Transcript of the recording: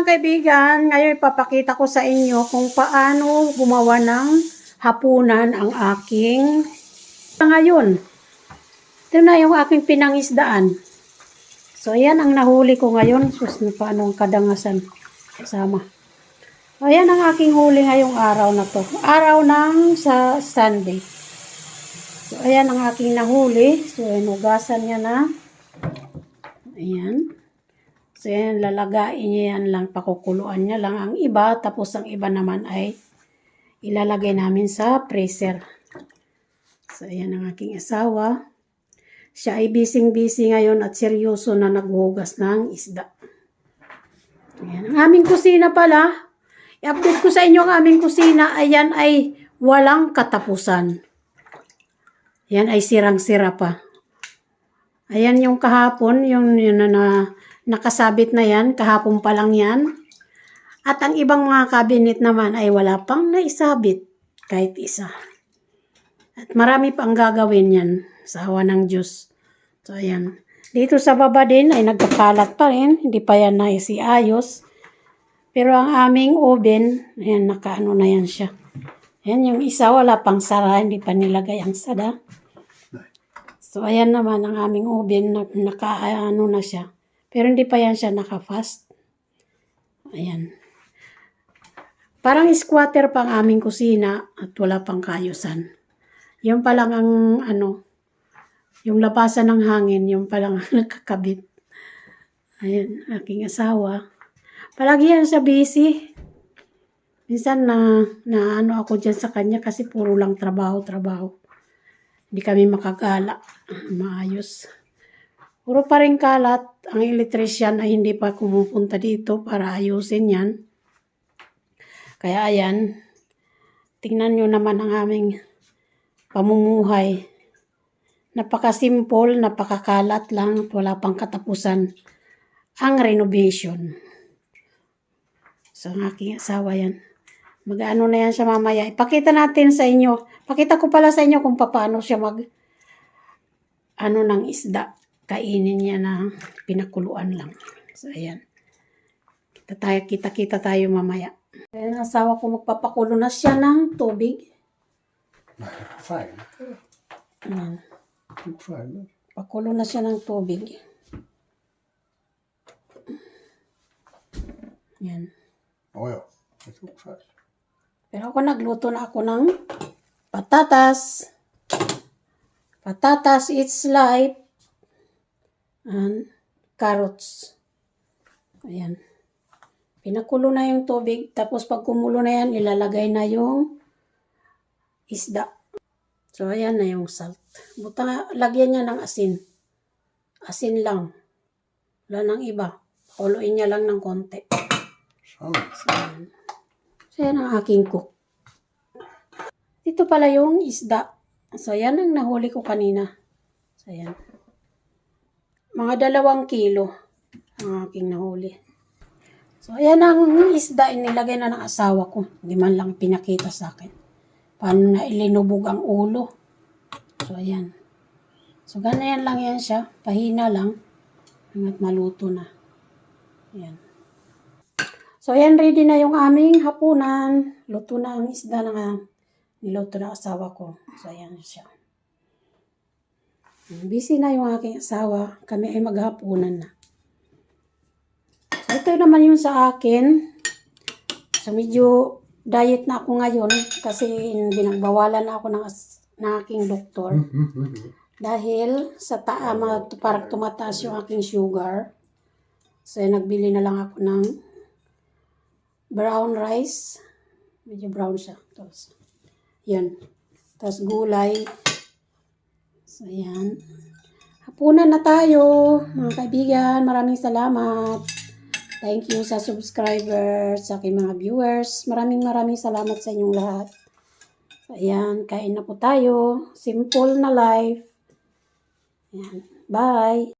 kaibigan, ngayon ipapakita ko sa inyo kung paano gumawa ng hapunan ang aking ngayon. Ito na yung aking pinangisdaan. So, ayan ang nahuli ko ngayon. Sus, paano ang kadangasan kasama. Ayan ang aking huli ngayong araw na to. Araw ng sa Sunday. So, ayan ang aking nahuli. So, inugasan niya na. Ayan. So, yan, lalagain niya yan lang, pakukuluan niya lang ang iba, tapos ang iba naman ay ilalagay namin sa freezer. So, ayan ang aking asawa. Siya ay busy-busy ngayon at seryoso na naghuhugas ng isda. Ayan, ang aming kusina pala, i-update ko sa inyo ang aming kusina, ayan ay walang katapusan. Yan ay sirang-sira pa. Ayan yung kahapon, yung na nakasabit na yan, kahapon pa lang yan. At ang ibang mga cabinet naman ay wala pang naisabit kahit isa. At marami pang gagawin yan sa awa ng Diyos. So ayan. Dito sa baba din ay nagkakalat pa rin, hindi pa yan naisiayos. Pero ang aming oven, ayan, nakaano na yan siya. Ayan, yung isa wala pang sara, hindi pa nilagay ang sada. So ayan naman ang aming oven, nakaano na siya. Pero hindi pa yan siya naka-fast. Ayan. Parang squatter pang aming kusina at wala pang kaayusan. Yung pa lang ang yung labasan ng hangin, yung pa lang ang nakakabit. Ayan, aking asawa. Palagi yan sa busy. Minsan na ano ako dyan sa kanya kasi puro lang trabaho. Hindi kami makagala. Maayos. Puro pa rin kalat. Ang electrician ay hindi pa pumupunta dito para ayusin yan. Kaya ayan, tingnan nyo naman ang aming pamumuhay. Napaka-simple, napakakalat lang, wala pang katapusan. Ang renovation. So, ang aking asawa yan. Mag-ano na yan siya mamaya. Ipakita natin sa inyo. Pakita ko pala sa inyo kung paano siya ng isda. Kainin niya na pinakuluan lang. So, ayan. Kita tayo mamaya. Ayan, asawa ko magpapakulo na siya ng tubig. Fine. Ayan. Fine. Pakulo na siya ng tubig. Ayan. Oil. It's all fine. Pero ako nagluto na ako ng patatas. Patatas, it's life. And carrots. Ayan. Pinakulo na yung tubig. Tapos pag kumulo na yan, ilalagay na yung isda. So, ayan na yung salt. Buta, lagyan niya ng asin. Asin lang. Wala nang iba. Kuluin niya lang ng konti. So, ayan. So, ayan ang aking cook. Dito pala yung isda. So, ayan ang nahuli ko kanina. So, ayan. Mga 2 kilo ang aking nahuli. So, ayan ang isda. Inilagay na ng asawa ko. Hindi man lang pinakita sa akin. Paano na ilinubog ang ulo. So, ayan. So, ganyan lang yan siya. Pahina lang. Hanggat maluto na. Ayan. So, ayan. Ready na yung aming hapunan. Luto na ang isda na niluto na asawa ko. So, ayan siya. Busy na yung aking asawa. Kami ay maghapunan na. So, ito naman yung sa akin. So, medyo diet na ako ngayon kasi binagbawalan na ako ng aking doktor. Dahil sa parang tumataas yung aking sugar. So, nagbili na lang ako ng brown rice. Medyo brown siya. Tapos, yan. Tapos gulay. So, ayan. Hapunan na tayo, mga kaibigan. Maraming salamat. Thank you sa subscribers, sa aking mga viewers. Maraming salamat sa inyong lahat. So, ayan. Kain na po tayo. Simple na life. Ayan. Bye.